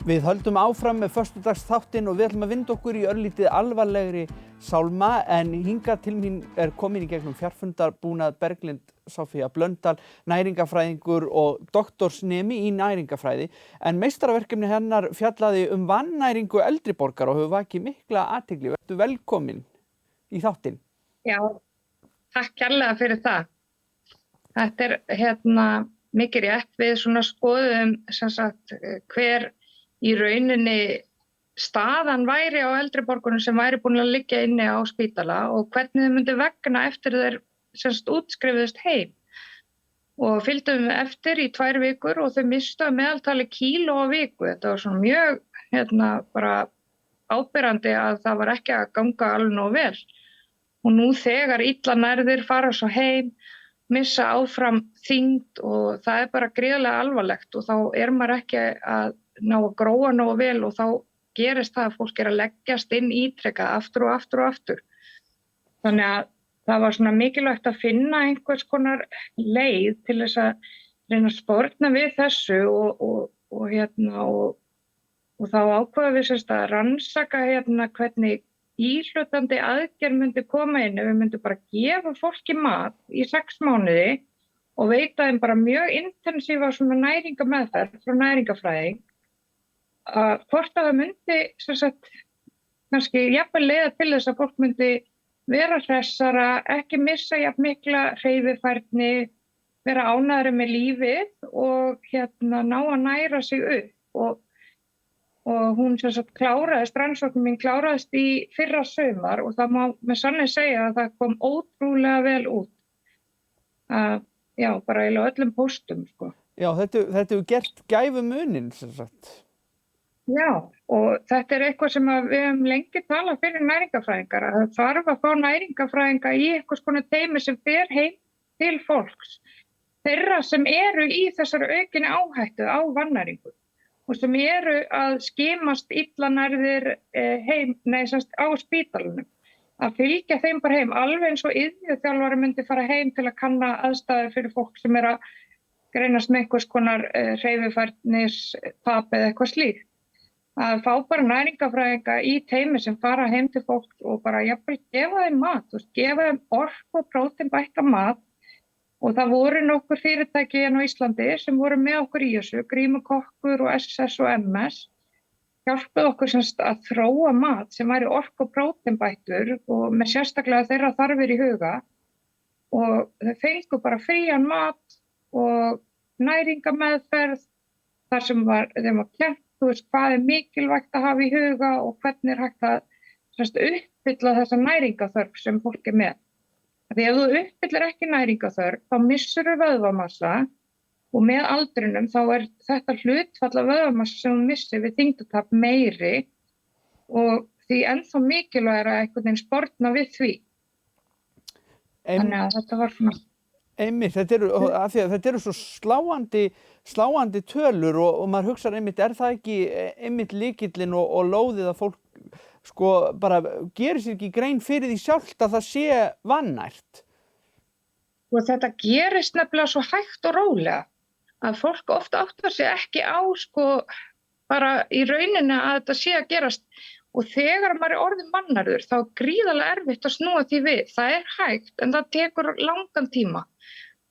Við höldum áfram með föstudagsþáttinn og við ætlum að vinda okkur í örlítið alvarlegri sálma en hingað til mín komin í gegnum fjarfundarbúnað Berglind Soffía Blöndal, næringafræðingur og doktorsnemi í næringafræði, en meistaraverkefni hennar fjallaði vannæringu eldri borgara og hefur vakið mikla athygli. Vertu velkomin í þáttinn. Já, takk kærlega fyrir það. Þetta mikið rétt við svona skoðum sem sagt hver í rauninni staðan væri á eldri borgurum sem væri búin að liggja inni á spítala og hvernig þau myndu vegna eftir þeir sem sagt útskrifuðust heim. Og fylgdum eftir í 2 vikur og þau mistu að meðaltali kíló á viku. Þetta var svona mjög bara áberandi að það var ekki að ganga alveg nógu vel. Og nú þegar illa nærðir fara svo heim, missa áfram þyngd og það bara gríðarlega alvarlegt og þá maður ekki að ná að gróa nógu vel og þá gerist það að fólk að leggjast inn ítrekað aftur og aftur og aftur. Þannig að það var svona mikilvægt að finna einhvers konar leið til þess að reyna að sporna við þessu og þá ákváðum við sérst að rannsaka hvernig íhlutandi aðgerð myndi koma inn ef við myndum bara gefa fólki mat í 6 mánuði og veita þeim bara mjög intensífa svona næringameðferð frá næringafræðing. Hvort að það myndi sem sagt kannski jafnvel leiða til þess að fólk myndi vera hressara, ekki missa jafn mikla hreyfifærni, vera ánægðari með lífið og ná að næra sig upp og hún sem sagt rannsóknin mín kláraðist í fyrra sumar og það má með sannlega segja að það kom ótrúlega vel út. Já, bara eiginlega öllum póstum, sko. Já, þetta hefur gert gæfumuninn, sem sagt. Já, og þetta eitthvað sem við höfum lengi talað fyrir næringafræðingar, að það þarf að fá næringafræðinga í eitthvað konar teymi sem fer heim til fólks. Þeirra sem eru í þessari aukinni áhættu á vannæringu og sem eru að skimast illa nærðir heim, á spítalanum. Að fylgja þeim bara heim, alveg eins og iðjuþjálfari myndi fara heim til að kanna aðstæður fyrir fólk sem að greinast með einhvers konar hreyfifærnistap eða eitthvað slíkt. Að fá bara næringafræðinga í teymi sem fara heim til fólks og bara jafnvel gefa þeim mat, gefa þeim orku og próteinbætta mat og það voru nokkur fyrirtæki á Íslandi sem voru með okkur í þessu, Grímukokkur og SS og MS, hjálpuðu okkur semst að þróa mat sem væri orku og próteinbættur og með sérstaklega þeirra þarfir í huga og þau fengu bara frían mat og næringameðferð þar sem þeim var kennt hvað mikilvægt að hafa í huga og hvernig hægt að uppfylla þessa næringaþörf sem fólk með. Því ef þú uppfyllir ekki næringaþörf, þá missur þú vöðvamassa og með aldrinum þá þetta hlutfall af vöðvamassa sem þú missir við þyngdartap meiri og því ennþá mikilvægara að einhvern veginn sporna við því. Þannig að þetta var svona... Einmitt, þetta eru svo sláandi tölur og maður hugsar einmitt, það ekki einmitt lykillinn og lóðið að fólk bara gerir sér ekki grein fyrir því sjálft að það sé vannært? Og þetta gerist nefnilega svo hægt og rólega að fólk ofta áttar sig ekki á bara í rauninni að þetta sé að gerast og þegar maður orðinn vannærður þá gríðarlega erfitt að snúa því við. Það hægt en það tekur langan tíma.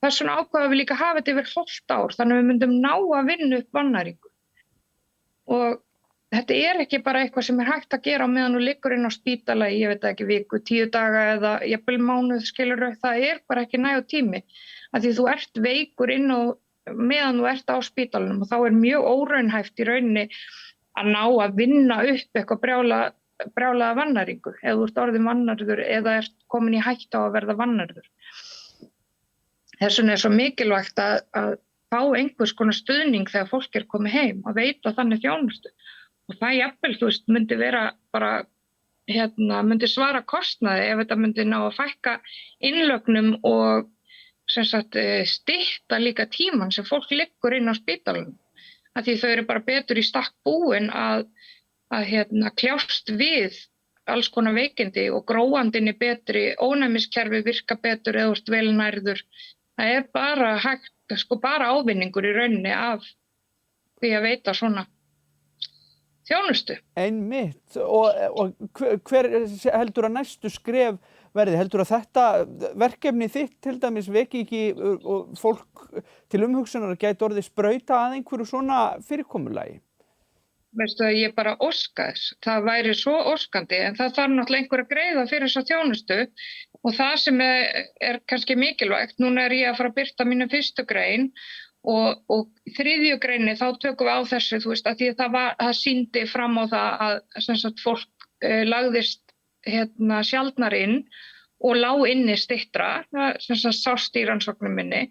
Þess vegna ákváðum við líka að hafa þetta yfir hálft ár þannig að við myndum ná að vinna upp vannæringu. Og þetta ekki bara eitthvað sem hægt að gera á meðan þú liggur inn á spítala í, ég veit ekki, viku, 10 daga eða jafnvel mánuð, skilurðu, það bara ekki nægur tími. Af því þú veikur inn og meðan þú á spítalanum og þá mjög óraunhæft í rauninni að ná að vinna upp eitthvað brjálaða vannæringu ef þú orðinn vannærður eða komin í hættu á að verða vannærður. Þess vegna svo mikilvægt að fá einhvers konar stuðning þegar fólk komið heim og veita þannig þjónustu. Og það jafnvel, myndi vera bara, myndi svara kostnaði ef þetta myndi ná að fækka innlögnum og sem sagt stytta líka tímann sem fólk liggur inn á spítalanum. Af því þau bara betur í stakk búin að kljást við alls konar veikindi og gróandinni betri, ónæmiskerfi virka betur eða vel nærður. Það bara hægt, bara ávinningur í rauninni af því að veita svona þjónustu. Einmitt. Og hver heldur að næstu skref verði? Heldur að þetta verkefni þitt til dæmis veki ekki fólk til umhugsunar að gæti orðið sprauta að einhverju svona fyrirkomulagi? Veistu að ég bara óska þess. Það væri svo óskandi en það þarf náttúrulega einhver að greiða fyrir þessa þjónustu og það sem er kannski mikilvægt. Núna er ég að fara að birta mínu fyrstu grein og þriðju greinni þá tökum við á þessu, þú veist, að því að það sýndi fram á það að sem sagt, fólk lagðist sjaldnar inn og lá inni styttra, sem sagt sást í rannsóknum minni.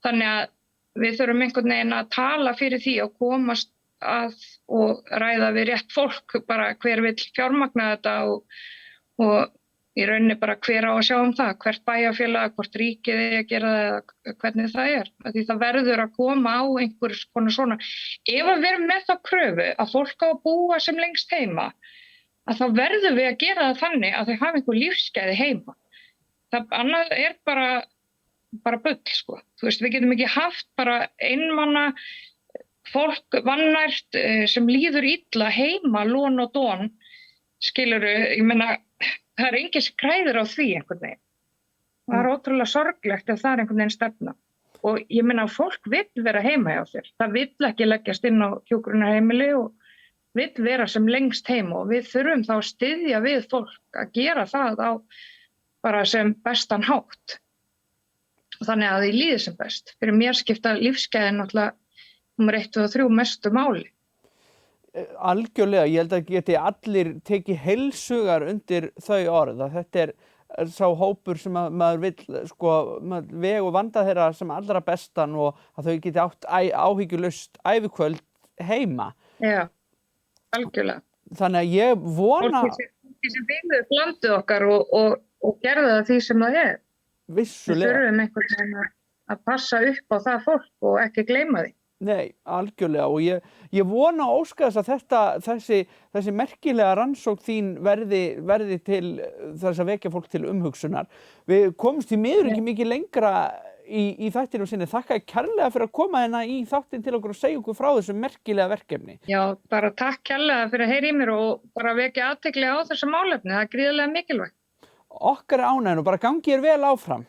Þannig að við þurfum einhvern veginn að tala fyrir því og komast að og ræða við rétt fólk, bara hver vill fjármagna þetta og í rauninni bara hver á að sjá það, hvert bæjarfélag, hvort ríkið er að gera það eða hvernig það er. Því það verður að koma á einhvers konar svona. Ef við erum með þá kröfu að fólk á að búa sem lengst heima, að þá verðum við að gera það þannig að þau hafa einhver lífsgæði heima. Það annað er bara bull, sko. Þú veist, við getum ekki haft bara einmanna fólk vannært sem líður illa heima, lón og dón, skilurðu, ég meina, það er enginn sem græðir á því einhvern veginn. Það er ótrúlega sorglegt ef það er einhvern veginn stefna. Og ég meina, fólk vill vera heima hjá sér. Það vill ekki leggjast inn á hjúkrunarheimili og vill vera sem lengst heima og við þurfum þá að styðja við fólk að gera það á bara sem bestan hátt. Þannig að því líði sem best. Fyrir mér skipta lífsgæðin náttúrulega númer 1 og 3 mestu máli. Algjörlega, ég held að geti allir tekið heilshugar undir þau orð að þetta er sá hópur sem maður vill sko veg og vanda þeirra sem allra bestan og að þau geti átt áhyggjulaust ævikvöld heima. Já, algjörlega. Þannig að ég vona fólki sem byggðu upp landið okkar og gerðu það því sem það er. Vissulega. Við þurfum einhvern veginn að passa upp á það fólk og ekki gleyma því. Nei, algjörlega og ég vona og óska þess að þessi merkilega rannsókn þín verði til þess að vekja fólk til umhugsunar. Við komumst í miður ekki mikið lengra í þættinu sinni. Þakka kærlega fyrir að koma hérna í þáttin til okkur og segja okkur frá þessu merkilega verkefni. Já, bara takk kærlega fyrir að heyra í mér og bara vekja athygli á þessu málefni. Það er gríðarlega mikilvægt. Okkar er ánægjan og bara gangi þér vel áfram.